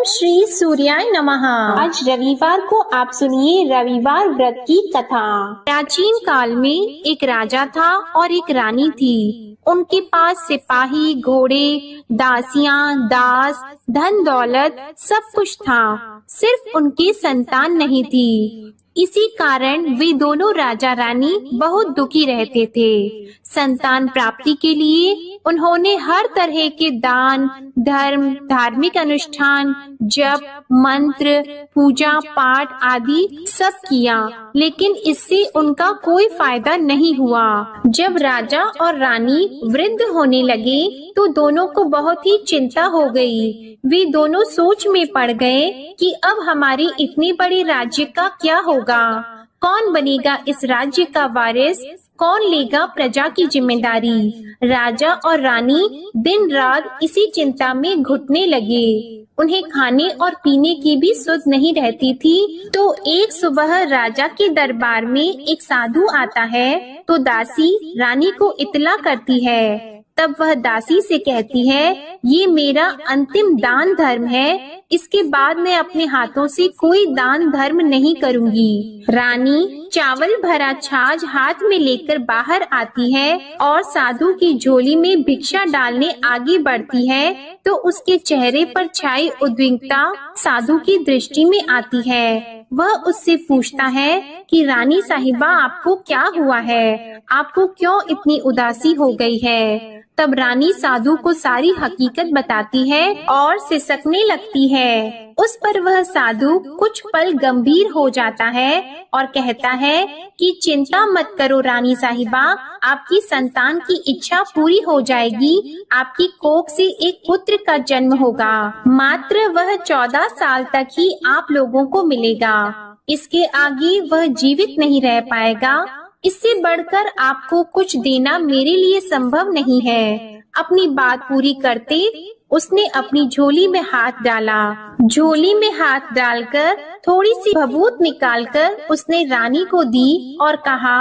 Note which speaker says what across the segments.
Speaker 1: ओम श्री सूर्याय नमः। आज रविवार को आप सुनिए रविवार व्रत की कथा। प्राचीन काल में एक राजा था और एक रानी थी। उनके पास सिपाही, घोड़े, दासियां, दास, धन दौलत सब कुछ था, सिर्फ उनकी संतान नहीं थी। इसी कारण वे दोनों राजा रानी बहुत दुखी रहते थे। संतान प्राप्ति के लिए उन्होंने हर तरह के दान, धर्म, धार्मिक अनुष्ठान, जप, मंत्र, पूजा पाठ आदि सब किया, लेकिन इससे उनका कोई फायदा नहीं हुआ। जब राजा और रानी वृद्ध होने लगे तो दोनों को बहुत ही चिंता हो गई। वे दोनों सोच में पड़ गए कि अब हमारे इतने बड़े राज्य का क्या होगा, कौन बनेगा इस राज्य का वारिस, कौन लेगा प्रजा की जिम्मेदारी। राजा और रानी दिन रात इसी चिंता में घुटने लगे। उन्हें खाने और पीने की भी सुध नहीं रहती थी। तो एक सुबह राजा के दरबार में एक साधु आता है तो दासी रानी को इत्तला करती है। तब वह दासी से कहती है, ये मेरा अंतिम दान धर्म है, इसके बाद मैं अपने हाथों से कोई दान धर्म नहीं करूंगी। रानी चावल भरा छाछ हाथ में लेकर बाहर आती है और साधु की झोली में भिक्षा डालने आगे बढ़ती है तो उसके चेहरे पर छाई उद्विग्नता साधु की दृष्टि में आती है। वह उससे पूछता है कि रानी साहिबा, आपको क्या हुआ है, आपको क्यों इतनी उदासी हो गई है। तब रानी साधु को सारी हकीकत बताती है और सिसकने लगती है। उस पर वह साधु कुछ पल गंभीर हो जाता है और कहता है कि चिंता मत करो रानी साहिबा, आपकी संतान की इच्छा पूरी हो जाएगी। आपकी कोख से एक पुत्र का जन्म होगा, मात्र वह 14 साल तक ही आप लोगों को मिलेगा। इसके आगे वह जीवित नहीं रह पाएगा। इससे बढ़कर आपको कुछ देना मेरे लिए संभव नहीं है। अपनी बात पूरी करते उसने अपनी झोली में हाथ डाला। झोली में हाथ डालकर थोड़ी सी भभूत निकालकर उसने रानी को दी और कहा,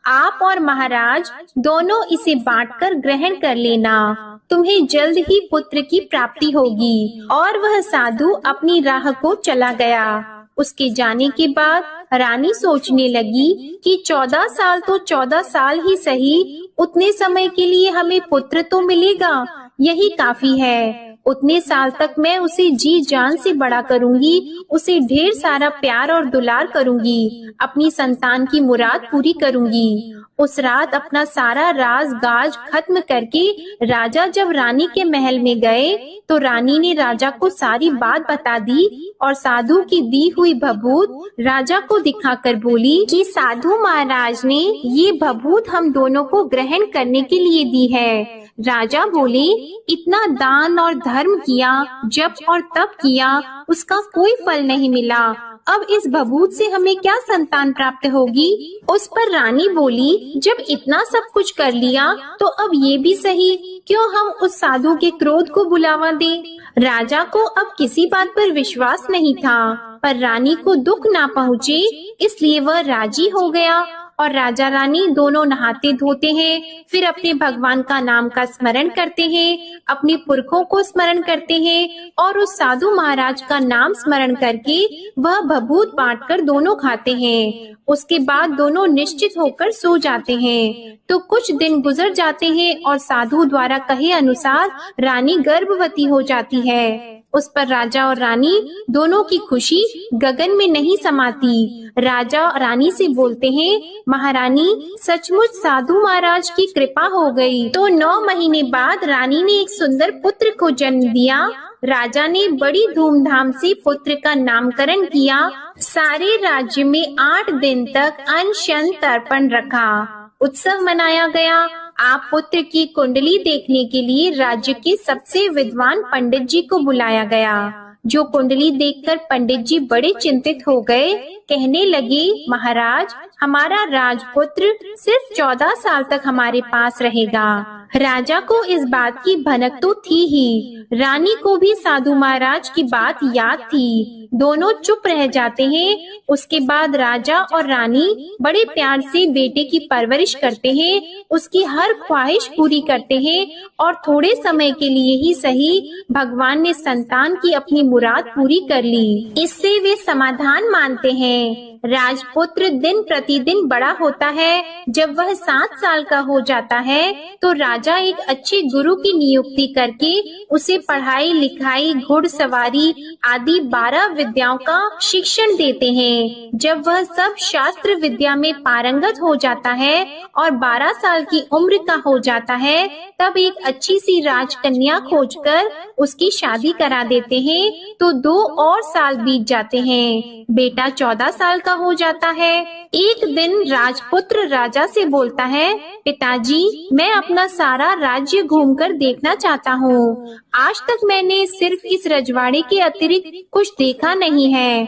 Speaker 1: आप और महाराज दोनों इसे बांटकर ग्रहण कर लेना, तुम्हें जल्द ही पुत्र की प्राप्ति होगी। और वह साधु अपनी राह को चला गया। उसके जाने के बाद रानी सोचने लगी कि 14 साल तो 14 साल ही सही, उतने समय के लिए हमें पुत्र तो मिलेगा, यही काफी है। उतने साल तक मैं उसे जी जान से बड़ा करूंगी, उसे ढेर सारा प्यार और दुलार करूंगी, अपनी संतान की मुराद पूरी करूंगी। उस रात अपना सारा राज गाज खत्म करके राजा जब रानी के महल में गए तो रानी ने राजा को सारी बात बता दी और साधु की दी हुई भभूत राजा को दिखाकर बोली कि साधु महाराज ने ये भभूत हम दोनों को ग्रहण करने के लिए दी है। राजा बोले, इतना दान और धर्म किया, जप और तप किया, उसका कोई फल नहीं मिला। अब इस भभूत से हमें क्या संतान प्राप्त होगी। उस पर रानी बोली, जब इतना सब कुछ कर लिया तो अब ये भी सही, क्यों हम उस साधु के क्रोध को बुलावा दें। राजा को अब किसी बात पर विश्वास नहीं था, पर रानी को दुख ना पहुँचे इसलिए वह राजी हो गया। और राजा रानी दोनों नहाते धोते हैं, फिर अपने भगवान का नाम का स्मरण करते हैं, अपने पुरखों को स्मरण करते हैं और उस साधु महाराज का नाम स्मरण करके वह भभूत बांटकर दोनों खाते हैं। उसके बाद दोनों निश्चित होकर सो जाते हैं। तो कुछ दिन गुजर जाते हैं और साधु द्वारा कहे अनुसार रानी गर्भवती हो जाती है। उस पर राजा और रानी दोनों की खुशी गगन में नहीं समाती। राजा रानी से बोलते हैं, महारानी सचमुच साधु महाराज की कृपा हो गई। तो 9 महीने बाद रानी ने एक सुंदर पुत्र को जन्म दिया। राजा ने बड़ी धूमधाम से पुत्र का नामकरण किया। सारे राज्य में 8 दिन तक अनशन तर्पण रखा, उत्सव मनाया गया। आप पुत्र की कुंडली देखने के लिए राज्य के सबसे विद्वान पंडित जी को बुलाया गया। जो कुंडली देखकर पंडित जी बड़े चिंतित हो गए, कहने लगे, महाराज हमारा राजपुत्र सिर्फ 14 साल तक हमारे पास रहेगा। राजा को इस बात की भनक तो थी ही, रानी को भी साधु महाराज की बात याद थी। दोनों चुप रह जाते हैं। उसके बाद राजा और रानी बड़े प्यार से बेटे की परवरिश करते हैं, उसकी हर ख्वाहिश पूरी करते हैं और थोड़े समय के लिए ही सही भगवान ने संतान की अपनी मुराद पूरी कर ली। इससे वे समाधान मानते हैं। राजपुत्र दिन प्रतिदिन बड़ा होता है। जब वह 7 साल का हो जाता है तो राजा एक अच्छे गुरु की नियुक्ति करके उसे पढ़ाई लिखाई, घुड़सवारी आदि 12 विद्याओं का शिक्षण देते हैं। जब वह सब शास्त्र विद्या में पारंगत हो जाता है और 12 साल की उम्र का हो जाता है, तब एक अच्छी सी राजकन्या खोजकर उसकी शादी करा देते हैं। तो 2 और साल बीत जाते हैं। बेटा 14 साल का हो जाता है। एक दिन राजपुत्र राजा से बोलता है, पिताजी, मैं अपना सारा राज्य घूमकर देखना चाहता हूँ। आज तक मैंने सिर्फ इस रजवाड़े के अतिरिक्त कुछ देखा नहीं है।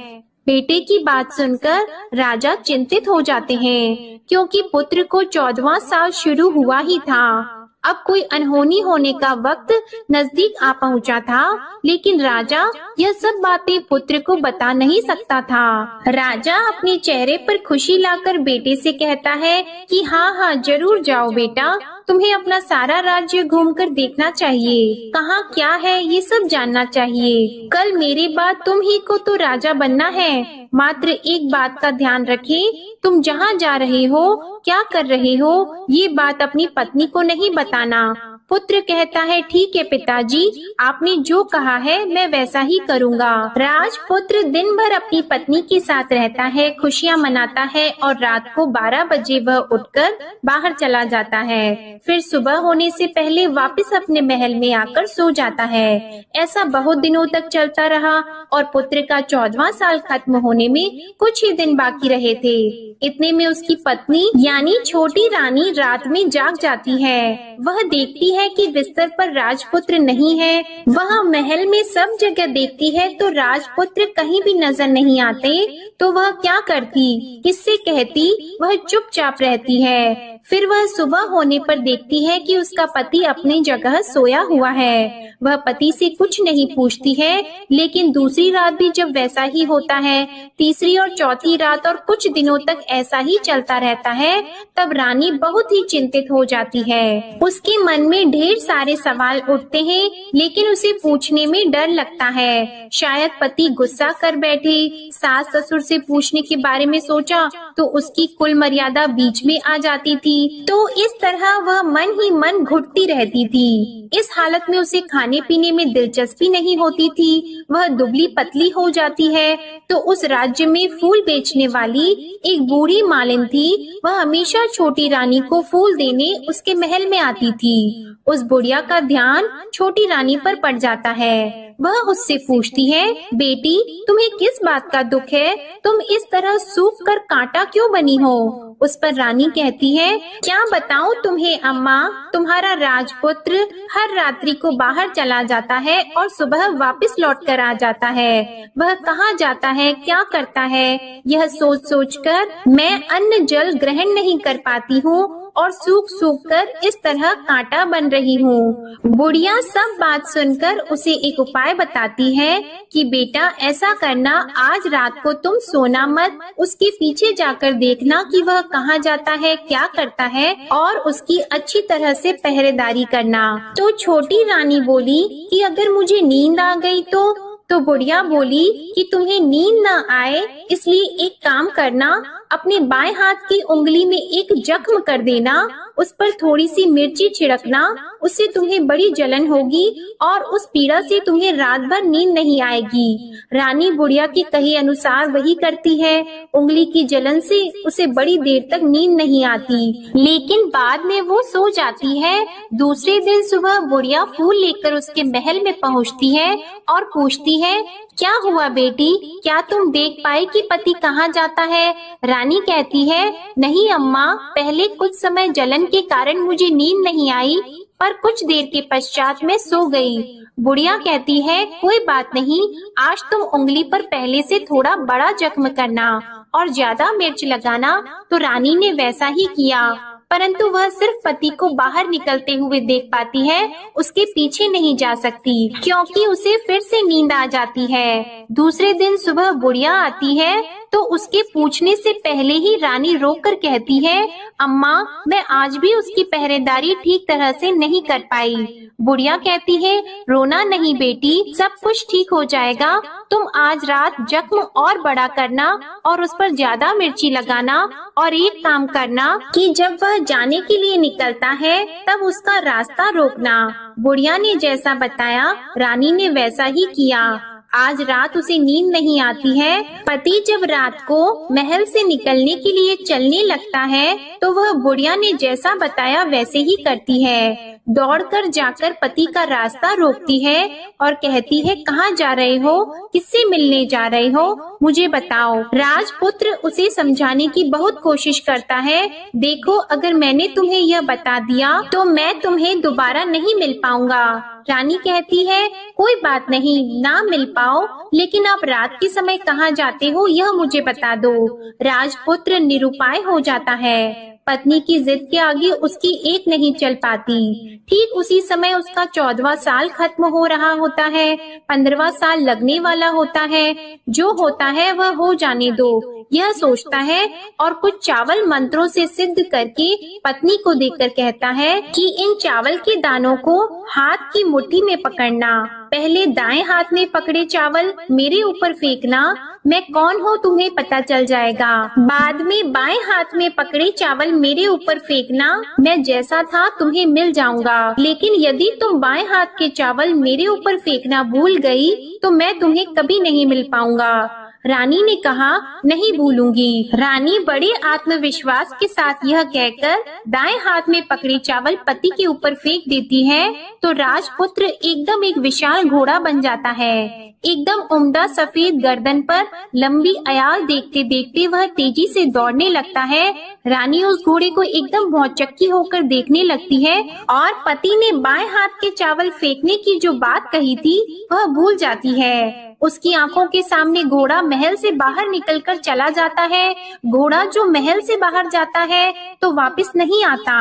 Speaker 1: बेटे की बात सुनकर राजा चिंतित हो जाते हैं, क्योंकि पुत्र को 14वां साल शुरू हुआ ही था। अब कोई अनहोनी होने का वक्त नजदीक आ पहुंचा था, लेकिन राजा यह सब बातें पुत्र को बता नहीं सकता था। राजा अपने चेहरे पर खुशी लाकर बेटे से कहता है कि हाँ, जरूर जाओ बेटा, तुम्हें अपना सारा राज्य घूमकर देखना चाहिए। कहाँ क्या है ये सब जानना चाहिए। कल मेरे बाद तुम ही को तो राजा बनना है। मात्र एक बात का ध्यान रखें, तुम जहाँ जा रहे हो, क्या कर रहे हो, ये बात अपनी पत्नी को नहीं बताना। पुत्र कहता है, ठीक है पिताजी, आपने जो कहा है मैं वैसा ही करूँगा। राजपुत्र दिन भर अपनी पत्नी के साथ रहता है, खुशियाँ मनाता है और रात को 12 बजे वह उठकर बाहर चला जाता है। फिर सुबह होने से पहले वापस अपने महल में आकर सो जाता है। ऐसा बहुत दिनों तक चलता रहा और पुत्र का 14वां साल खत्म होने में कुछ ही दिन बाकी रहे थे। इतने में उसकी पत्नी यानी छोटी रानी रात में जाग जाती है। वह देखती है कि बिस्तर पर राजपुत्र नहीं है। वह महल में सब जगह देखती है तो राजपुत्र कहीं भी नजर नहीं आते। तो वह क्या करती, किससे कहती? वह चुपचाप रहती है। फिर वह सुबह होने पर देखती है कि उसका पति अपनी जगह सोया हुआ है। वह पति से कुछ नहीं पूछती है, लेकिन दूसरी रात भी जब वैसा ही होता है, तीसरी और चौथी रात और कुछ दिनों तक ऐसा ही चलता रहता है, तब रानी बहुत ही चिंतित हो जाती है। उसके मन में ढेर सारे सवाल उठते हैं, लेकिन उसे पूछने में डर लगता है। शायद पति गुस्सा कर बैठे। सास ससुर से पूछने के बारे में सोचा तो उसकी कुल मर्यादा बीच में आ जाती थी। तो इस तरह वह मन ही मन घुटती रहती थी। इस हालत में उसे खाने पीने में दिलचस्पी नहीं होती थी। वह दुबली पतली हो जाती है। तो उस राज्य में फूल बेचने वाली एक बूढ़ी मालिन थी। वह हमेशा छोटी रानी को फूल देने उसके महल में आती थी। उस बुढ़िया का ध्यान छोटी रानी पर पड़ जाता है। वह उससे पूछती है, बेटी, तुम्हें किस बात का दुख है? तुम इस तरह सूख कर कांटा क्यों बनी हो? उस पर रानी कहती है, क्या बताऊं तुम्हें अम्मा, तुम्हारा राजपुत्र हर रात्रि को बाहर चला जाता है और सुबह वापस लौट कर आ जाता है। वह कहाँ जाता है, क्या करता है, यह सोच सोच कर मैं अन्न जल ग्रहण नहीं कर पाती हूँ और सूख सूख कर इस तरह कांटा बन रही हूँ। बुढ़िया सब बात सुनकर उसे एक उपाय बताती है कि बेटा ऐसा करना, आज रात को तुम सोना मत, उसके पीछे जाकर देखना कि वह कहाँ जाता है, क्या करता है और उसकी अच्छी तरह से पहरेदारी करना। तो छोटी रानी बोली कि अगर मुझे नींद आ गई तो बुढ़िया बोली कि तुम्हें नींद न आए इसलिए एक काम करना, अपने बाएं हाथ की उंगली में एक जख्म कर देना, उस पर थोड़ी सी मिर्ची छिड़कना, उससे तुम्हें बड़ी जलन होगी और उस पीड़ा से तुम्हें रात भर नींद नहीं आएगी। रानी बुढ़िया के कहे अनुसार वही करती है। उंगली की जलन से उसे बड़ी देर तक नींद नहीं आती, लेकिन बाद में वो सो जाती है। दूसरे दिन सुबह बुढ़िया फूल लेकर उसके महल में पहुँचती है और पूछती है, क्या हुआ बेटी, क्या तुम देख पाई कि पति कहाँ जाता है? रानी कहती है, नहीं अम्मा, पहले कुछ समय जलन के कारण मुझे नींद नहीं आई, पर कुछ देर के पश्चात मैं सो गई। बुढ़िया कहती है, कोई बात नहीं, आज तुम उंगली पर पहले से थोड़ा बड़ा जख्म करना और ज्यादा मिर्च लगाना, तो रानी ने वैसा ही किया। परंतु वह सिर्फ पति को बाहर निकलते हुए देख पाती है, उसके पीछे नहीं जा सकती क्योंकि उसे फिर से नींद आ जाती है। दूसरे दिन सुबह बुढ़िया आती है तो उसके पूछने से पहले ही रानी रोककर कहती है, अम्मा, मैं आज भी उसकी पहरेदारी ठीक तरह से नहीं कर पाई। बुढ़िया कहती है, रोना नहीं बेटी, सब कुछ ठीक हो जाएगा। तुम आज रात जख्म और बड़ा करना और उस पर ज्यादा मिर्ची लगाना, और एक काम करना कि जब वह जाने के लिए निकलता है तब उसका रास्ता रोकना। बुढ़िया ने जैसा बताया रानी ने वैसा ही किया। आज रात उसे नींद नहीं आती है। पति जब रात को महल से निकलने के लिए चलने लगता है तो वह बुढ़िया ने जैसा बताया वैसे ही करती है। दौड़कर जाकर पति का रास्ता रोकती है और कहती है, कहाँ जा रहे हो, किससे मिलने जा रहे हो, मुझे बताओ। राजपुत्र उसे समझाने की बहुत कोशिश करता है। देखो, अगर मैंने तुम्हें यह बता दिया तो मैं तुम्हें दोबारा नहीं मिल पाऊंगा। रानी कहती है, कोई बात नहीं, ना मिल पाओ, लेकिन आप रात के समय कहाँ जाते हो यह मुझे बता दो। राजपुत्र निरुपाय हो जाता है। पत्नी की जिद के आगे उसकी एक नहीं चल पाती। ठीक उसी समय उसका 14वां साल खत्म हो रहा होता है, 15वां साल लगने वाला होता है। जो होता है वह हो जाने दो, यह सोचता है और कुछ चावल मंत्रों से सिद्ध करके पत्नी को देकर कहता है कि इन चावल के दानों को हाथ की मुट्ठी में पकड़ना। पहले दाएं हाथ में पकड़े चावल मेरे ऊपर फेंकना, मैं कौन हूँ तुम्हें पता चल जाएगा। बाद में बाएं हाथ में पकड़े चावल मेरे ऊपर फेंकना, मैं जैसा था तुम्हें मिल जाऊंगा। लेकिन यदि तुम बाएं हाथ के चावल मेरे ऊपर फेंकना भूल गई तो मैं तुम्हें कभी नहीं मिल पाऊंगा। रानी ने कहा, नहीं भूलूंगी। रानी बड़े आत्मविश्वास के साथ यह कहकर दाएं हाथ में पकड़े चावल पति के ऊपर फेंक देती है तो राजपुत्र एकदम एक विशाल घोड़ा बन जाता है। एकदम उम्दा सफेद गर्दन पर लंबी अयाल देखते देखते वह तेजी से दौड़ने लगता है। रानी उस घोड़े को एकदम भौचक्की होकर देखने लगती है और पति ने बाएं हाथ के चावल फेंकने की जो बात कही थी वह भूल जाती है। उसकी आंखों के सामने घोड़ा महल से बाहर निकलकर चला जाता है। घोड़ा जो महल से बाहर जाता है तो वापस नहीं आता।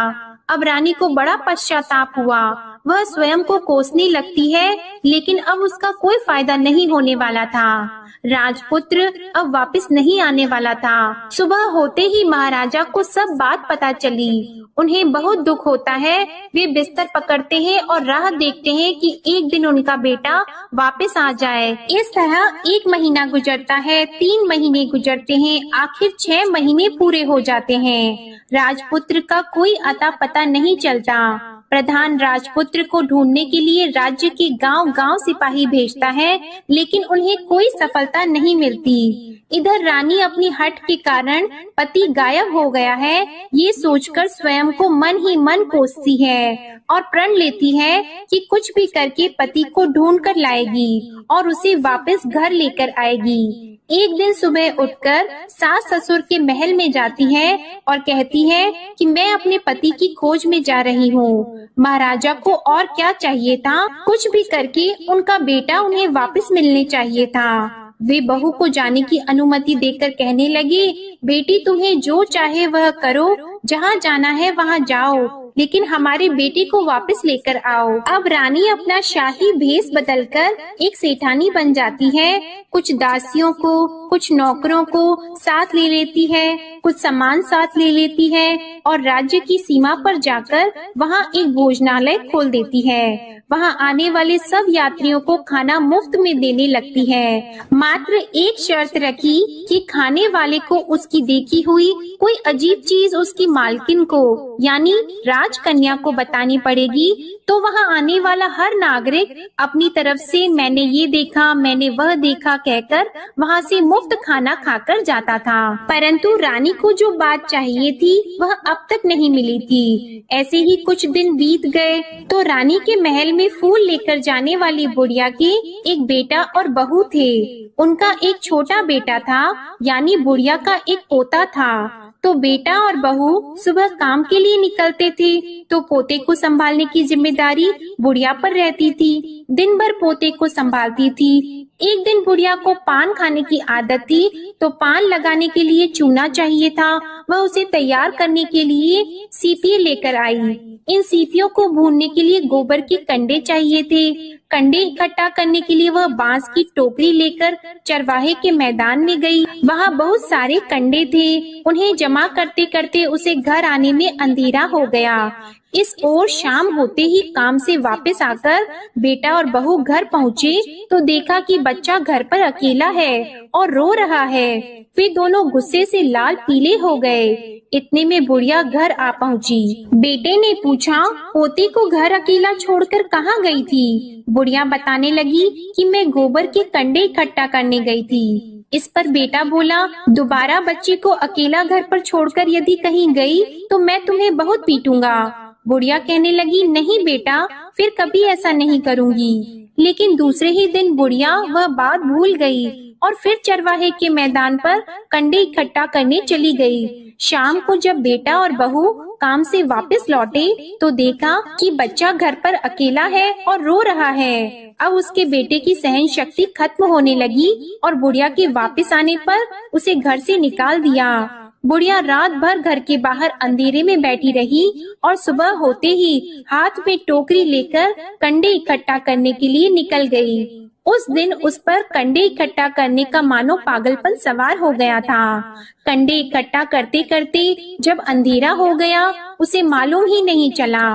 Speaker 1: अब रानी को बड़ा पश्चाताप हुआ। वह स्वयं को कोसने लगती है, लेकिन अब उसका कोई फायदा नहीं होने वाला था। राजपुत्र अब वापस नहीं आने वाला था। सुबह होते ही महाराजा को सब बात पता चली। उन्हें बहुत दुख होता है। वे बिस्तर पकड़ते हैं और राह देखते हैं कि एक दिन उनका बेटा वापस आ जाए। इस तरह 1 महीना गुजरता है, 3 महीने गुजरते हैं, आखिर 6 महीने पूरे हो जाते हैं। राजपुत्र का कोई अता पता नहीं चलता। प्रधान राजपुत्र को ढूंढने के लिए राज्य के गांव-गांव सिपाही भेजता है, लेकिन उन्हें कोई सफलता नहीं मिलती। इधर रानी अपनी हठ के कारण पति गायब हो गया है, ये सोचकर स्वयं को मन ही मन कोसती है और प्रण लेती है कि कुछ भी करके पति को ढूंढ कर लाएगी और उसे वापस घर लेकर आएगी। एक दिन सुबह उठकर सास ससुर के महल में जाती है और कहती है कि मैं अपने पति की खोज में जा रही हूँ। महाराजा को और क्या चाहिए था, कुछ भी करके उनका बेटा उन्हें वापस मिलने चाहिए था। वे बहू को जाने की अनुमति देकर कहने लगे, बेटी तुम्हें जो चाहे वह करो, जहाँ जाना है वहाँ जाओ, लेकिन हमारे बेटे को वापस लेकर आओ। अब रानी अपना शाही भेष बदलकर एक सेठानी बन जाती है। कुछ दासियों को, कुछ नौकरों को साथ ले लेती है, कुछ सामान साथ ले लेती है और राज्य की सीमा पर जाकर वहाँ एक भोजनालय खोल देती है। वहाँ आने वाले सब यात्रियों को खाना मुफ्त में देने लगती है। मात्र एक शर्त रखी कि खाने वाले को उसकी देखी हुई कोई अजीब चीज उसकी मालकिन को यानी राजकन्या को बतानी पड़ेगी। तो वहाँ आने वाला हर नागरिक अपनी तरफ से मैंने ये देखा, मैंने वह देखा कहकर वहाँ से मुफ्त खाना खाकर जाता था। परंतु रानी को जो बात चाहिए थी वह अब तक नहीं मिली थी। ऐसे ही कुछ दिन बीत गए तो रानी के महल में फूल लेकर जाने वाली बुढ़िया के एक बेटा और बहू थे। उनका एक छोटा बेटा था, यानी बुढ़िया का एक पोता था। तो बेटा और बहू सुबह काम के लिए निकलते थे तो पोते को संभालने की जिम्मेदारी बुढ़िया पर रहती थी। दिन भर पोते को संभालती थी। एक दिन बुढ़िया को पान खाने की आदत थी, तो पान लगाने के लिए चूना चाहिए था। वह उसे तैयार करने के लिए सीपी लेकर आई। इन सीपियों को भूनने के लिए गोबर के कंडे चाहिए थे। कंडे इकट्ठा करने के लिए वह बांस की टोकरी लेकर चरवाहे के मैदान में गई। वहाँ बहुत सारे कंडे थे। उन्हें जमा करते करते उसे घर आने में अंधेरा हो गया। इस ओर शाम होते ही काम से वापस आकर बेटा और बहू घर पहुँचे तो देखा कि बच्चा घर पर अकेला है और रो रहा है। वे दोनों गुस्से से लाल पीले हो गए। इतने में बुढ़िया घर आ पहुँची। बेटे ने पूछा, पोती को घर अकेला छोड़कर कहाँ गई थी? बुढ़िया बताने लगी कि मैं गोबर के कंडे इकट्ठा करने गई थी। इस पर बेटा बोला, दोबारा बच्चे को अकेला घर पर छोड़कर यदि कहीं गई तो मैं तुम्हें बहुत पीटूंगा। बुढ़िया कहने लगी, नहीं बेटा, फिर कभी ऐसा नहीं करूँगी। लेकिन दूसरे ही दिन बुढ़िया वह बात भूल गई और फिर चरवाहे के मैदान पर कंडे इकट्ठा करने चली गई। शाम को जब बेटा और बहू काम से वापस लौटे तो देखा कि बच्चा घर पर अकेला है और रो रहा है। अब उसके बेटे की सहन शक्ति खत्म होने लगी और बुढ़िया के वापस आने पर उसे घर से निकाल दिया। बुढ़िया रात भर घर के बाहर अंधेरे में बैठी रही और सुबह होते ही हाथ में टोकरी लेकर कंडे इकट्ठा करने के लिए निकल गई। उस दिन उस पर कंडे इकट्ठा करने का मानो पागलपन सवार हो गया था। कंडे इकट्ठा करते करते जब अंधेरा हो गया उसे मालूम ही नहीं चला।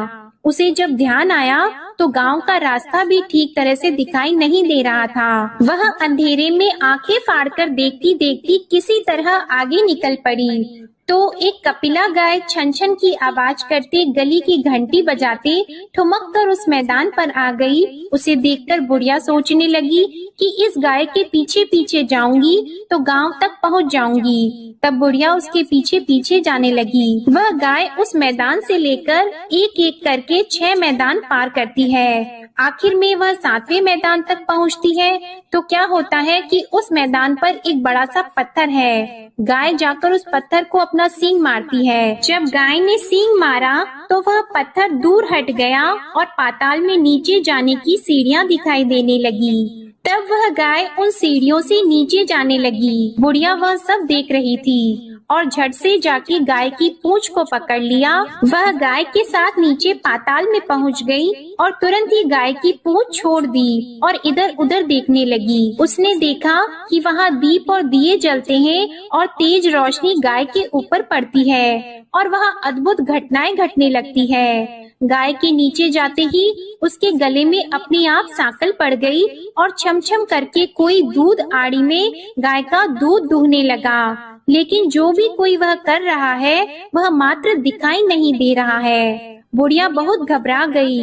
Speaker 1: उसे जब ध्यान आया तो गांव का रास्ता भी ठीक तरह से दिखाई नहीं दे रहा था। वह अंधेरे में आंखें फाड़कर देखती देखती किसी तरह आगे निकल पड़ी तो एक कपिला गाय छन छन की आवाज करते गली की घंटी बजाते ठुमक कर उस मैदान पर आ गई। उसे देखकर बुढ़िया सोचने लगी कि इस गाय के पीछे पीछे जाऊंगी तो गांव तक पहुंच जाऊंगी। तब बुढ़िया उसके पीछे पीछे जाने लगी। वह गाय उस मैदान से लेकर एक एक करके 6 मैदान पार करती है। आखिर में वह 7वें मैदान तक पहुंचती है तो क्या होता है कि उस मैदान पर एक बड़ा सा पत्थर है। गाय जाकर उस पत्थर को अपना सींग मारती है। जब गाय ने सींग मारा तो वह पत्थर दूर हट गया और पाताल में नीचे जाने की सीढ़ियां दिखाई देने लगी। तब वह गाय उन सीढ़ियों से नीचे जाने लगी। बुढ़िया वह सब देख रही थी और झट से जाके गाय की पूंछ को पकड़ लिया। वह गाय के साथ नीचे पाताल में पहुंच गई और तुरंत ही गाय की पूंछ छोड़ दी और इधर उधर देखने लगी। उसने देखा कि वहाँ दीप और दिए जलते हैं और तेज रोशनी गाय के ऊपर पड़ती है और वहाँ अद्भुत घटनाएं घटने लगती है। गाय के नीचे जाते ही उसके गले में अपने आप सांकल पड़ गई और छम-छम करके कोई दूध आड़ी में गाय का दूध दूहने लगा। लेकिन जो भी कोई वह कर रहा है वह मात्र दिखाई नहीं दे रहा है। बुढ़िया बहुत घबरा गई,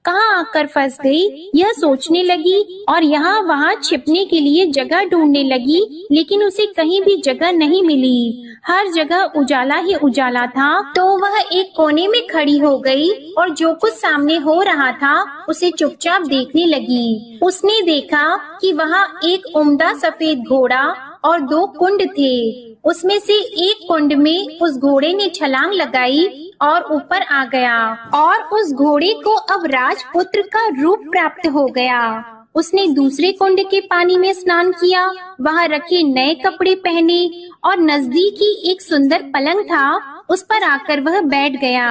Speaker 1: कहाँ आकर फंस गई यह सोचने लगी और यहाँ वहाँ छिपने के लिए जगह ढूंढने लगी। लेकिन उसे कहीं भी जगह नहीं मिली। हर जगह उजाला ही उजाला था। तो वह एक कोने में खड़ी हो गई और जो कुछ सामने हो रहा था उसे चुपचाप देखने लगी। उसने देखा कि वहाँ एक उम्दा सफेद घोड़ा और 2 कुंड थे। उसमें से एक कुंड में उस घोड़े ने छलांग लगाई और ऊपर आ गया और उस घोड़े को अब राजपुत्र का रूप प्राप्त हो गया। उसने दूसरे कुंड के पानी में स्नान किया, वहाँ रखे नए कपड़े पहने और नजदीक ही एक सुंदर पलंग था, उस पर आकर वह बैठ गया।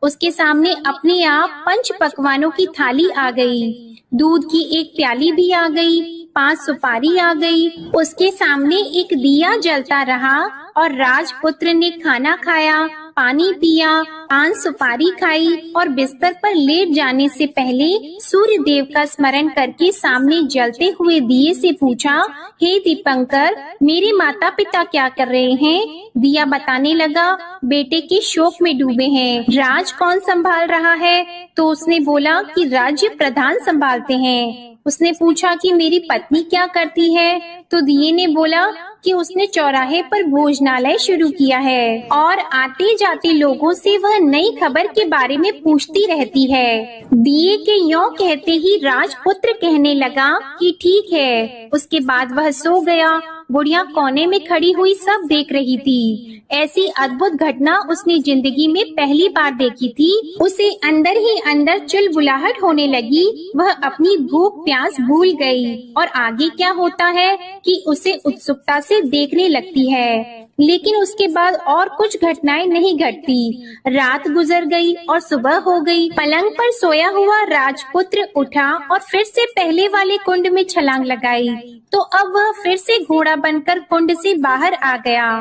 Speaker 1: उसके सामने अपने आप 5 पकवानों की थाली आ गई। दूध की एक प्याली भी आ गई, 5 सुपारी आ गई। उसके सामने एक दिया जलता रहा और राजपुत्र ने खाना खाया, पानी पिया, 5 सुपारी खाई और बिस्तर पर लेट जाने से पहले सूर्य देव का स्मरण करके सामने जलते हुए दिए से पूछा, हे दीपंकर, मेरे माता पिता क्या कर रहे हैं? दिया बताने लगा, बेटे के शोक में डूबे हैं। राज कौन संभाल रहा है? तो उसने बोला कि राज्य प्रधान संभालते हैं। उसने पूछा कि मेरी पत्नी क्या करती है? तो दिए ने बोला कि उसने चौराहे पर भोजनालय शुरू किया है और आते जाते लोगों से वह नई खबर के बारे में पूछती रहती है। दिए के यों कहते ही राजपुत्र कहने लगा कि ठीक है। उसके बाद वह सो गया। बुढ़िया कोने में खड़ी हुई सब देख रही थी। ऐसी अद्भुत घटना उसने जिंदगी में पहली बार देखी थी। उसे अंदर ही अंदर चुलबुलाहट होने लगी। वह अपनी भूख प्यास भूल गई और आगे क्या होता है कि उसे उत्सुकता से देखने लगती है। लेकिन उसके बाद और कुछ घटनाएं नहीं घटती। रात गुजर गई और सुबह हो गई। पलंग पर सोया हुआ राजपुत्र उठा और फिर से पहले वाले कुंड में छलांग लगाई। तो अब वह फिर से घोड़ा बनकर कुंड से बाहर आ गया।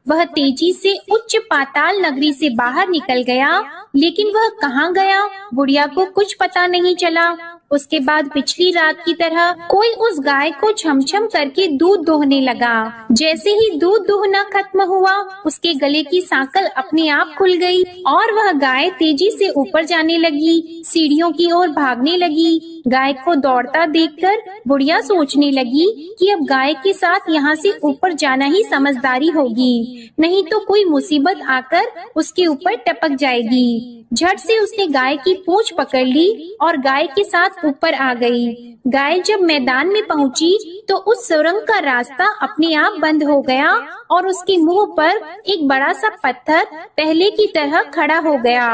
Speaker 1: वह तेजी से उच्च पाताल नगरी से बाहर निकल गया, लेकिन वह कहाँ गया बुढ़िया को कुछ पता नहीं चला। उसके बाद पिछली रात की तरह कोई उस गाय को छमछम करके दूध दोहने लगा। जैसे ही दूध दोहना खत्म हुआ, उसके गले की सांकल अपने आप खुल गई और वह गाय तेजी से ऊपर जाने लगी, सीढ़ियों की ओर भागने लगी। गाय को दौड़ता देखकर बुढ़िया सोचने लगी कि अब गाय के साथ यहाँ से ऊपर जाना ही समझदारी होगी, नहीं तो कोई मुसीबत आकर उसके ऊपर टपक जाएगी। झट से उसने गाय की पूंछ पकड़ ली और गाय के साथ ऊपर आ गई। गाय जब मैदान में पहुंची तो उस सुरंग का रास्ता अपने आप बंद हो गया और उसके मुंह पर एक बड़ा सा पत्थर पहले की तरह खड़ा हो गया।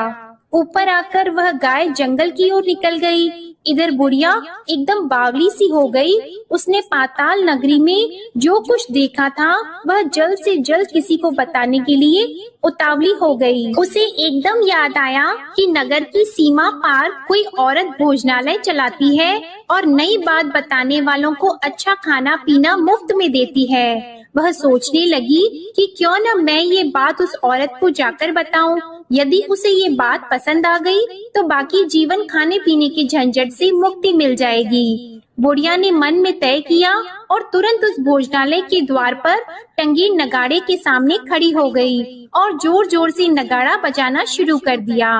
Speaker 1: ऊपर आकर वह गाय जंगल की ओर निकल गई। इधर बुढ़िया एकदम बावली सी हो गई। उसने पाताल नगरी में जो कुछ देखा था वह जल्द से जल्द किसी को बताने के लिए उतावली हो गई। उसे एकदम याद आया कि नगर की सीमा पार कोई औरत भोजनालय चलाती है और नई बात बताने वालों को अच्छा खाना पीना मुफ्त में देती है। वह सोचने लगी कि क्यों न मैं ये बात उस औरत को जाकर बताऊं। यदि उसे ये बात पसंद आ गई तो बाकी जीवन खाने पीने की झंझट से मुक्ति मिल जाएगी। बुढ़िया ने मन में तय किया और तुरंत उस भोजनालय के द्वार पर टंगे नगाड़े के सामने खड़ी हो गई और जोर जोर से नगाड़ा बजाना शुरू कर दिया।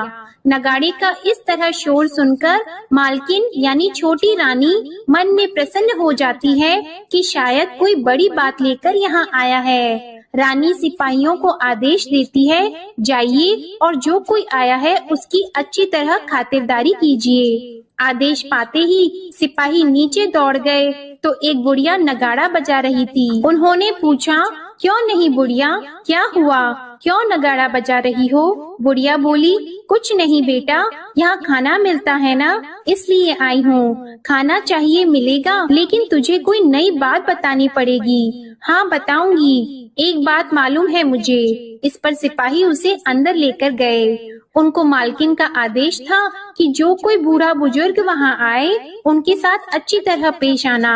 Speaker 1: नगाड़े का इस तरह शोर सुनकर मालकिन यानी छोटी रानी मन में प्रसन्न हो जाती है कि शायद कोई बड़ी बात लेकर यहाँ आया है। रानी सिपाहियों को आदेश देती है, जाइए और जो कोई आया है उसकी अच्छी तरह खातिरदारी कीजिए। आदेश पाते ही सिपाही नीचे दौड़ गए तो एक बुढ़िया नगाड़ा बजा रही थी। उन्होंने पूछा, क्यों नहीं बुढ़िया, क्या हुआ, क्यों नगाड़ा बजा रही हो? बुढ़िया बोली, कुछ नहीं बेटा, यहाँ खाना मिलता है ना, इसलिए आई हूँ। खाना चाहिए मिलेगा, लेकिन तुझे कोई नई बात बतानी पड़ेगी। हाँ बताऊंगी, एक बात मालूम है मुझे। इस पर सिपाही उसे अंदर लेकर गए। उनको मालकिन का आदेश था कि जो कोई बूढ़ा बुजुर्ग वहाँ आए उनके साथ अच्छी तरह पेश आना,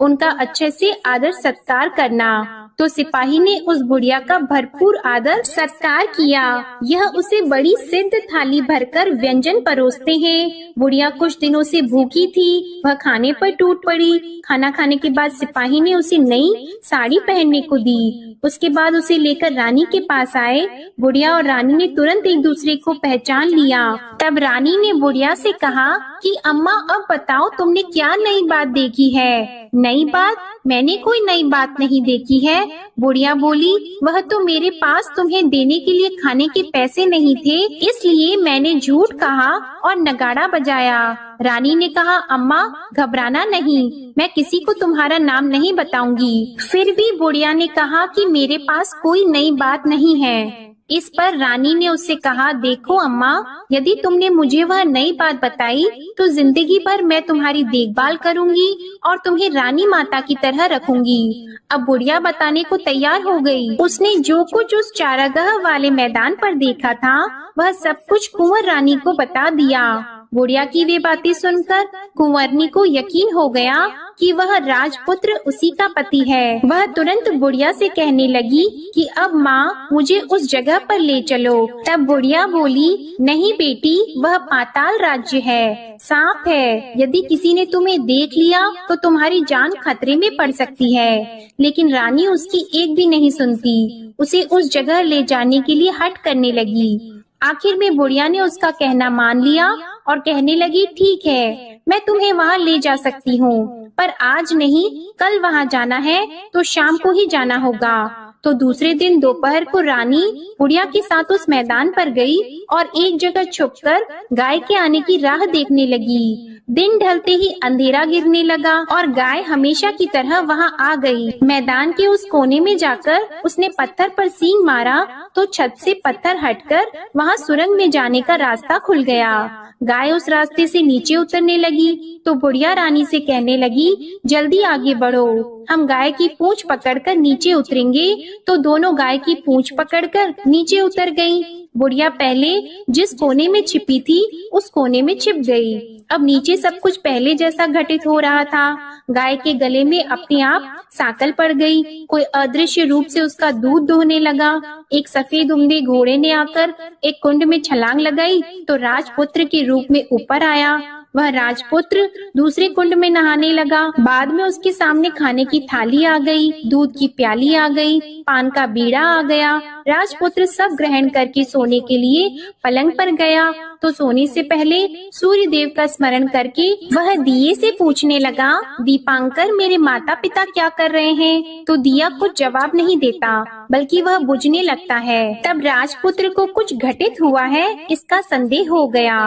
Speaker 1: उनका अच्छे से आदर सत्कार करना। तो सिपाही ने उस बुढ़िया का भरपूर आदर सत्कार किया। यह उसे बड़ी सिद्ध थाली भरकर व्यंजन परोसते हैं। बुढ़िया कुछ दिनों से भूखी थी, वह खाने पर टूट पड़ी। खाना खाने के बाद सिपाही ने उसे नई साड़ी पहनने को दी। उसके बाद उसे लेकर रानी के पास आए। बुढ़िया और रानी ने तुरंत एक दूसरे को पहचान लिया। तब रानी ने बुढ़िया से कहा कि अम्मा अब बताओ तुमने क्या नई बात देखी है? नई बात? मैंने कोई नई बात नहीं देखी है। बुढ़िया बोली, वह तो मेरे पास तुम्हें देने के लिए खाने के पैसे नहीं थे, इसलिए मैंने झूठ कहा और नगाड़ा बजाया। रानी ने कहा, अम्मा घबराना नहीं, मैं किसी को तुम्हारा नाम नहीं बताऊंगी। फिर भी बुढ़िया ने कहा कि मेरे पास कोई नई बात नहीं है। इस पर रानी ने उससे कहा, देखो अम्मा, यदि तुमने मुझे वह नई बात बताई तो जिंदगी भर मैं तुम्हारी देखभाल करूंगी और तुम्हें रानी माता की तरह रखूंगी। अब बुढ़िया बताने को तैयार हो गई। उसने जो कुछ उस चारागाह वाले मैदान पर देखा था वह सब कुछ कुंवर रानी को बता दिया। बुढ़िया की वे बातें सुनकर कुंवरनी को यकीन हो गया कि वह राजपुत्र उसी का पति है। वह तुरंत बुढ़िया से कहने लगी कि अब माँ मुझे उस जगह पर ले चलो। तब बुढ़िया बोली, नहीं बेटी, वह पाताल राज्य है, सांप है। यदि किसी ने तुम्हें देख लिया तो तुम्हारी जान खतरे में पड़ सकती है। लेकिन रानी उसकी एक भी नहीं सुनती, उसे उस जगह ले जाने के लिए हठ करने लगी। आखिर में बुढ़िया ने उसका कहना मान लिया और कहने लगी, ठीक है, मैं तुम्हें वहाँ ले जा सकती हूँ, पर आज नहीं, कल वहाँ जाना है तो शाम को ही जाना होगा। तो दूसरे दिन दोपहर को रानी बुढ़िया के साथ उस मैदान पर गई और एक जगह छुपकर गाय के आने की राह देखने लगी। दिन ढलते ही अंधेरा गिरने लगा और गाय हमेशा की तरह वहां आ गई। मैदान के उस कोने में जाकर उसने पत्थर पर सींग मारा तो छत से पत्थर हटकर वहां सुरंग में जाने का रास्ता खुल गया। गाय उस रास्ते से नीचे उतरने लगी तो बुढ़िया रानी से कहने लगी, जल्दी आगे बढ़ो, हम गाय की पूंछ पकड़कर नीचे उतरेंगे। तो दोनों गाय की पूंछ पकड़कर नीचे उतर गईं। बुढ़िया पहले जिस कोने में छिपी थी उस कोने में छिप गई। अब नीचे सब कुछ पहले जैसा घटित हो रहा था। गाय के गले में अपने आप सांकल पड़ गई। कोई अदृश्य रूप से उसका दूध दोहने लगा। एक सफेद उम्दे घोड़े ने आकर एक कुंड में छलांग लगाई तो राजपुत्र के रूप में ऊपर आया। वह राजपुत्र दूसरे कुंड में नहाने लगा। बाद में उसके सामने खाने की थाली आ गई, दूध की प्याली आ गई, पान का बीड़ा आ गया। राजपुत्र सब ग्रहण करके सोने के लिए पलंग पर गया तो सोने से पहले सूर्य देव का स्मरण करके वह दिए से पूछने लगा, दीपांकर मेरे माता पिता क्या कर रहे हैं? तो दिया कुछ जवाब नहीं देता बल्कि वह बुझने लगता है। तब राजपुत्र को कुछ घटित हुआ है इसका संदेह हो गया।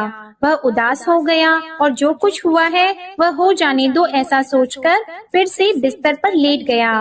Speaker 1: वह उदास हो गया और जो कुछ हुआ है वह हो जाने दो ऐसा सोचकर फिर से बिस्तर पर लेट गया।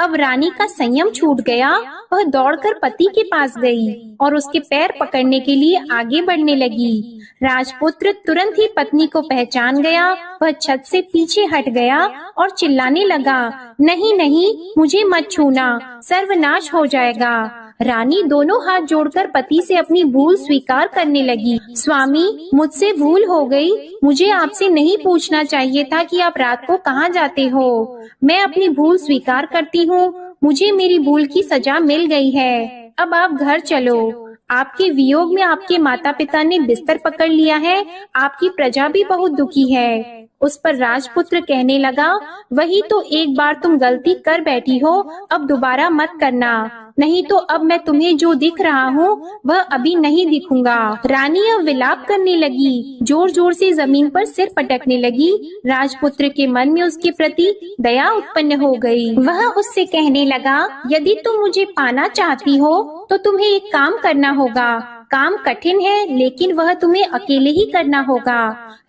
Speaker 1: अब रानी का संयम छूट गया। वह दौड़कर पति के पास गई और उसके पैर पकड़ने के लिए आगे बढ़ने लगी। राजपुत्र तुरंत ही पत्नी को पहचान गया। वह छत से पीछे हट गया और चिल्लाने लगा, नहीं नहीं, मुझे मत छूना, सर्वनाश हो जाएगा। रानी दोनों हाथ जोड़कर पति से अपनी भूल स्वीकार करने लगी। स्वामी, मुझसे भूल हो गई। मुझे आपसे नहीं पूछना चाहिए था कि आप रात को कहाँ जाते हो। मैं अपनी भूल स्वीकार करती हूँ। मुझे मेरी भूल की सजा मिल गई है। अब आप घर चलो। आपके वियोग में आपके माता पिता ने बिस्तर पकड़ लिया है। आपकी प्रजा भी बहुत दुखी है। उस पर राजपुत्र कहने लगा, वही तो एक बार तुम गलती कर बैठी हो, अब दोबारा मत करना, नहीं तो अब मैं तुम्हें जो दिख रहा हूँ वह अभी नहीं दिखूंगा। रानी अब विलाप करने लगी, जोर जोर से जमीन पर सिर पटकने लगी। राजपुत्र के मन में उसके प्रति दया उत्पन्न हो गई। वह उससे कहने लगा, यदि तुम मुझे पाना चाहती हो तो तुम्हें एक काम करना होगा। काम कठिन है लेकिन वह तुम्हें अकेले ही करना होगा।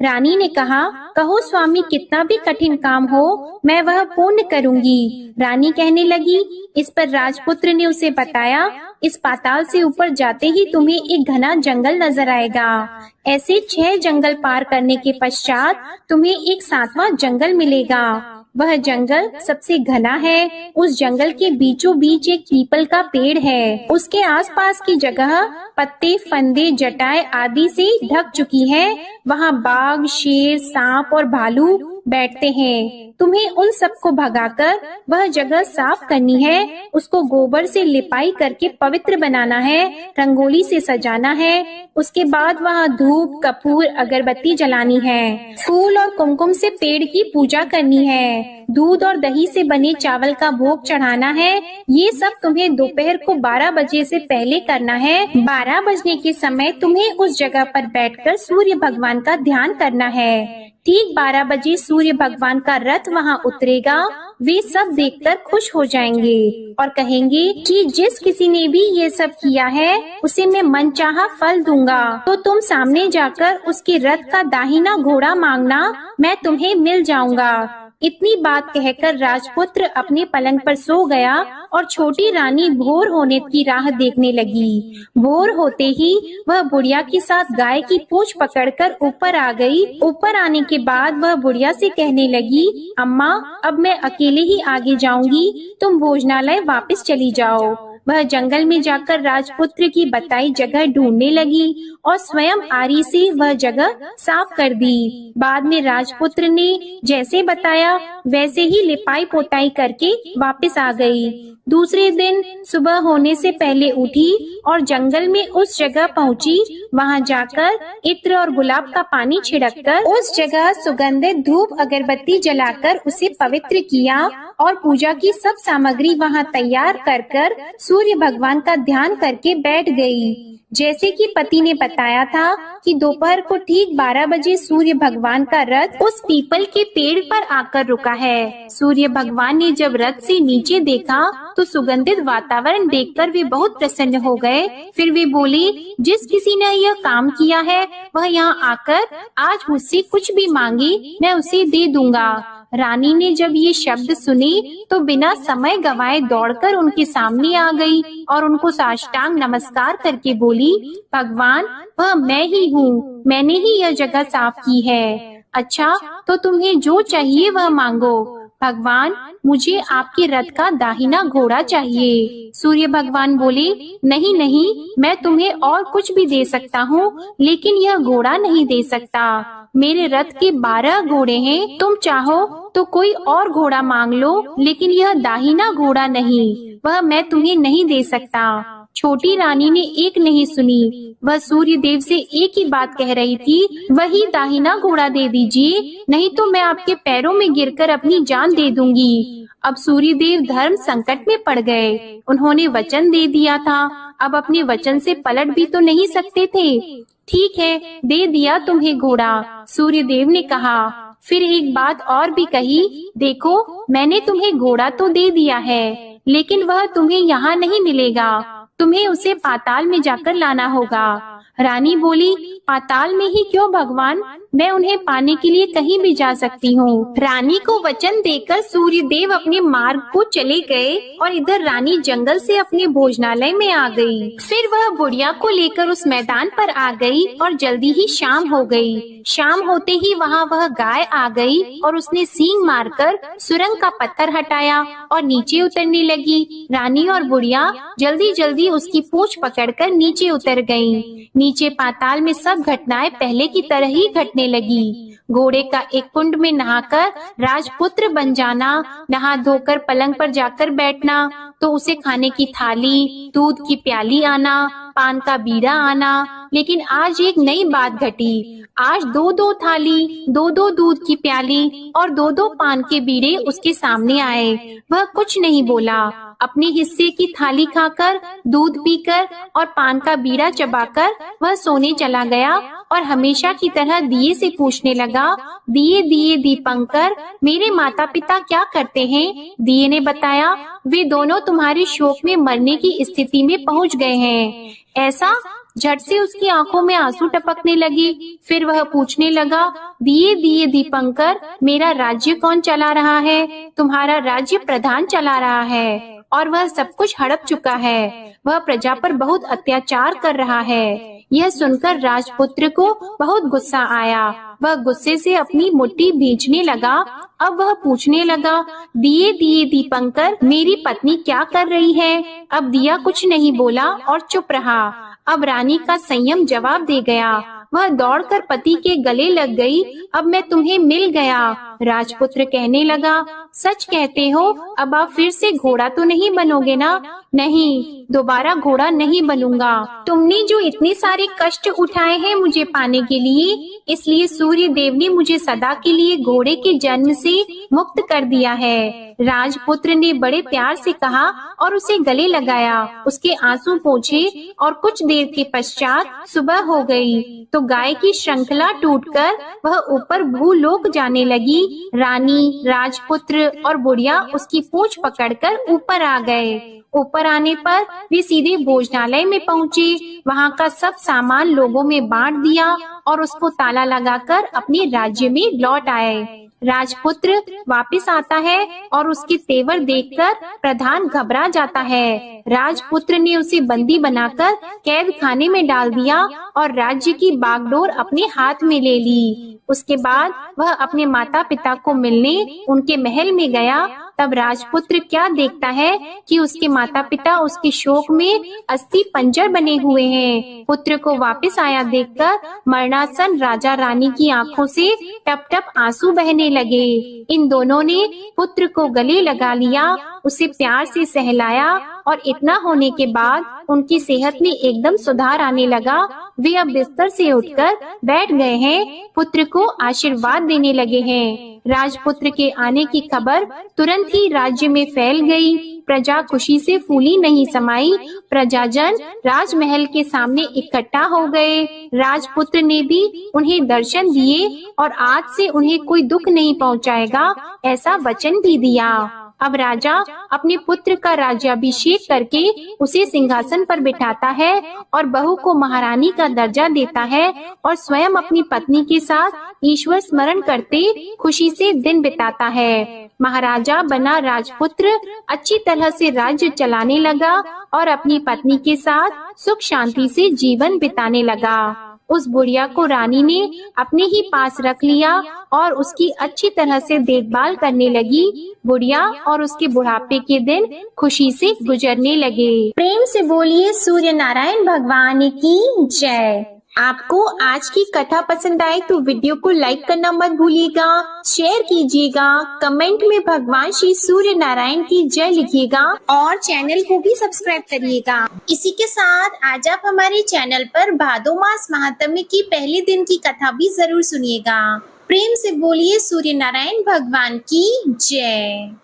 Speaker 1: रानी ने कहा, कहो स्वामी, कितना भी कठिन काम हो मैं वह पूर्ण करूंगी। रानी कहने लगी। इस पर राजपुत्र ने उसे बताया, इस पाताल से ऊपर जाते ही तुम्हें एक घना जंगल नजर आएगा। ऐसे 6 जंगल पार करने के पश्चात तुम्हें एक 7वां जंगल मिलेगा। वह जंगल सबसे घना है। उस जंगल के बीचों बीच एक पीपल का पेड़ है। उसके आसपास की जगह पत्ते, फंदे, जटाएं आदि से ढक चुकी है। वहाँ बाघ, शेर, सांप और भालू बैठते हैं। तुम्हें उन सबको भगाकर वह जगह साफ करनी है। उसको गोबर से लिपाई करके पवित्र बनाना है, रंगोली से सजाना है। उसके बाद वहाँ धूप, कपूर, अगरबत्ती जलानी है। फूल और कुमकुम से पेड़ की पूजा करनी है। दूध और दही से बने चावल का भोग चढ़ाना है। ये सब तुम्हें दोपहर को 12 बजे से पहले करना है। 12 बजने के समय तुम्हें उस जगह पर बैठकर सूर्य भगवान का ध्यान करना है। ठीक 12 बजे सूर्य भगवान का रथ वहाँ उतरेगा। वे सब देखकर खुश हो जाएंगे और कहेंगे कि जिस किसी ने भी ये सब किया है उसे मैं मनचाहा फल दूंगा। तो तुम सामने जाकर उसके रथ का दाहिना घोड़ा मांगना, मैं तुम्हें मिल जाऊंगा। इतनी बात कहकर राजपुत्र अपने पलंग पर सो गया और छोटी रानी भोर होने की राह देखने लगी। भोर होते ही वह बुढ़िया के साथ गाय की पूंछ पकड़कर ऊपर आ गई। ऊपर आने के बाद वह बुढ़िया से कहने लगी, अम्मा, अब मैं अकेले ही आगे जाऊंगी, तुम भोजनालय वापस चली जाओ। वह जंगल में जाकर राजपुत्र की बताई जगह ढूंढने लगी और स्वयं आरी से वह जगह साफ कर दी। बाद में राजपुत्र ने जैसे बताया वैसे ही लिपाई पोताई करके वापस आ गई। दूसरे दिन सुबह होने से पहले उठी और जंगल में उस जगह पहुंची। वहां जाकर इत्र और गुलाब का पानी छिड़ककर उस जगह सुगंधित धूप अगरबत्ती जलाकर उसे पवित्र किया और पूजा की सब सामग्री वहां तैयार कर सूर्य भगवान का ध्यान करके बैठ गई। जैसे कि पति ने बताया था कि दोपहर को ठीक 12 बजे सूर्य भगवान का रथ उस पीपल के पेड़ पर आकर रुका है। सूर्य भगवान ने जब रथ से नीचे देखा तो सुगंधित वातावरण देखकर वे बहुत प्रसन्न हो गए। फिर वे बोले, जिस किसी ने यह काम किया है वह यहाँ आकर आज मुझसे कुछ भी मांगे मैं उसे दे दूंगा। रानी ने जब ये शब्द सुने तो बिना समय गवाए दौड़कर उनके सामने आ गई और उनको साष्टांग नमस्कार करके बोली, भगवान वह मैं ही हूँ, मैंने ही यह जगह साफ की है। अच्छा, तो तुम्हें जो चाहिए वह मांगो। भगवान, मुझे आपके रथ का दाहिना घोड़ा चाहिए। सूर्य भगवान बोले, नहीं नहीं, मैं तुम्हें और कुछ भी दे सकता हूँ, लेकिन यह घोड़ा नहीं दे सकता। मेरे रथ के 12 घोड़े हैं, तुम चाहो तो कोई और घोड़ा मांग लो, लेकिन यह दाहिना घोड़ा नहीं, वह मैं तुम्हें नहीं दे सकता। छोटी रानी ने एक नहीं सुनी, वह सूर्य देव से एक ही बात कह रही थी, वही दाहिना घोड़ा दे दीजिए, नहीं तो मैं आपके पैरों में गिरकर अपनी जान दे दूंगी। अब सूर्य देव धर्म संकट में पड़ गए। उन्होंने वचन दे दिया था, अब अपने वचन से पलट भी तो नहीं सकते थे। ठीक है, दे दिया तुम्हें घोड़ा, सूर्य देव ने कहा। फिर एक बात और भी कही, देखो मैंने तुम्हें घोड़ा तो दे दिया है, लेकिन वह तुम्हें यहाँ नहीं मिलेगा, तुम्हें उसे पाताल में जाकर लाना होगा। रानी बोली, पाताल में ही क्यों भगवान, मैं उन्हें पाने के लिए कहीं भी जा सकती हूँ। रानी को वचन देकर सूर्य देव अपने मार्ग को चले गए और इधर रानी जंगल से अपने भोजनालय में आ गई। फिर वह बुढ़िया को लेकर उस मैदान पर आ गई और जल्दी ही शाम हो गई। शाम होते ही वहाँ वह गाय आ गई और उसने सींग मारकर सुरंग का पत्थर हटाया और नीचे उतरने लगी। रानी और बुढ़िया जल्दी जल्दी उसकी पूंछ पकड़कर नीचे उतर गईं। नीचे पाताल में सब घटनाएं पहले की तरह ही घटने लगी। घोड़े का एक कुंड में नहाकर राजपुत्र बन जाना, नहा धोकर पलंग पर जाकर बैठना, तो उसे खाने की थाली, दूध की प्याली आना, पान का बीड़ा आना। लेकिन आज एक नई बात घटी। आज 2-2 थाली, 2-2 दूध की प्याली और 2-2 पान के बीड़े उसके सामने आए। वह कुछ नहीं बोला। अपने हिस्से की थाली खाकर, दूध पीकर और पान का बीड़ा चबाकर वह सोने चला गया और हमेशा की तरह दिए से पूछने लगा, दिए दिए दीपंकर, मेरे माता पिता क्या करते हैं? दिए ने बताया, वे दोनों तुम्हारे शोक में मरने की स्थिति में पहुंच गए हैं। ऐसा? झट से उसकी आंखों में आंसू टपकने लगे। फिर वह पूछने लगा, दिए दिए दीपंकर, मेरा राज्य कौन चला रहा है? तुम्हारा राज्य प्रधान चला रहा है और वह सब कुछ हड़प चुका है। वह प्रजा पर बहुत अत्याचार कर रहा है। यह सुनकर राजपुत्र को बहुत गुस्सा आया। वह गुस्से से अपनी मुट्ठी भींचने लगा। अब वह पूछने लगा, दिए दिए दीपंकर, मेरी पत्नी क्या कर रही है? अब दिया कुछ नहीं बोला और चुप रहा। अब रानी का संयम जवाब दे गया। वह दौड़कर पति के गले लग गई। अब मैं तुम्हें मिल गया। राजपुत्र कहने लगा, सच कहते हो? अब आप फिर से घोड़ा तो नहीं बनोगे ना? नहीं, दोबारा घोड़ा नहीं बनूंगा। तुमने जो इतने सारे कष्ट उठाए हैं मुझे पाने के लिए, इसलिए सूर्य देव ने मुझे सदा के लिए घोड़े के जन्म से मुक्त कर दिया है। राजपुत्र ने बड़े प्यार से कहा और उसे गले लगाया, उसके आंसू पोंछे और कुछ देर के पश्चात सुबह हो गई तो गाय की श्रृंखला टूटकर वह ऊपर भूलोक जाने लगी। रानी, राजपुत्र और बुढ़िया उसकी पूंछ पकड़कर ऊपर आ गए। ऊपर आने पर वे सीधे भोजनालय में पहुँचे। वहाँ का सब सामान लोगों में बांट दिया और उसको ताला लगाकर अपने राज्य में लौट आए। राजपुत्र वापस आता है और उसके तेवर देखकर प्रधान घबरा जाता है। राजपुत्र ने उसे बंदी बनाकर कैद खाने में डाल दिया और राज्य की बागडोर अपने हाथ में ले ली। उसके बाद वह अपने माता पिता को मिलने उनके महल में गया। तब राजपुत्र क्या देखता है कि उसके माता पिता उसके शोक में अस्थि पंजर बने हुए हैं। पुत्र को वापस आया देखकर मरणासन राजा रानी की आंखों से टप टप आंसू बहने लगे। इन दोनों ने पुत्र को गले लगा लिया, उसे प्यार से सहलाया और इतना होने के बाद उनकी सेहत में एकदम सुधार आने लगा। वे अब बिस्तर से उठकर बैठ गए हैं, पुत्र को आशीर्वाद देने लगे हैं। राजपुत्र के आने की खबर तुरंत ही राज्य में फैल गई। प्रजा खुशी से फूली नहीं समाई। प्रजाजन राजमहल के सामने इकट्ठा हो गए। राजपुत्र ने भी उन्हें दर्शन दिए और आज से उन्हें कोई दुख नहीं पहुंचाएगा, ऐसा वचन भी दिया। अब राजा अपने पुत्र का राज्याभिषेक करके उसे सिंहासन पर बिठाता है और बहू को महारानी का दर्जा देता है और स्वयं अपनी पत्नी के साथ ईश्वर स्मरण करते खुशी से दिन बिताता है। महाराजा बना राजपुत्र अच्छी तरह से राज्य चलाने लगा और अपनी पत्नी के साथ सुख शांति से जीवन बिताने लगा। उस बुढ़िया को रानी ने अपने ही पास रख लिया और उसकी अच्छी तरह से देखभाल करने लगी। बुढ़िया और उसके बुढ़ापे के दिन खुशी से गुजरने लगे। प्रेम से बोलिए सूर्य नारायण भगवान की जय। आपको आज की कथा पसंद आए तो वीडियो को लाइक करना मत भूलिएगा, शेयर कीजिएगा, कमेंट में भगवान श्री सूर्य नारायण की जय लिखिएगा और चैनल को भी सब्सक्राइब करिएगा। इसी के साथ आज आप हमारे चैनल पर भादो मास महात्म्य की पहले दिन की कथा भी जरूर सुनिएगा। प्रेम से बोलिए सूर्य नारायण भगवान की जय।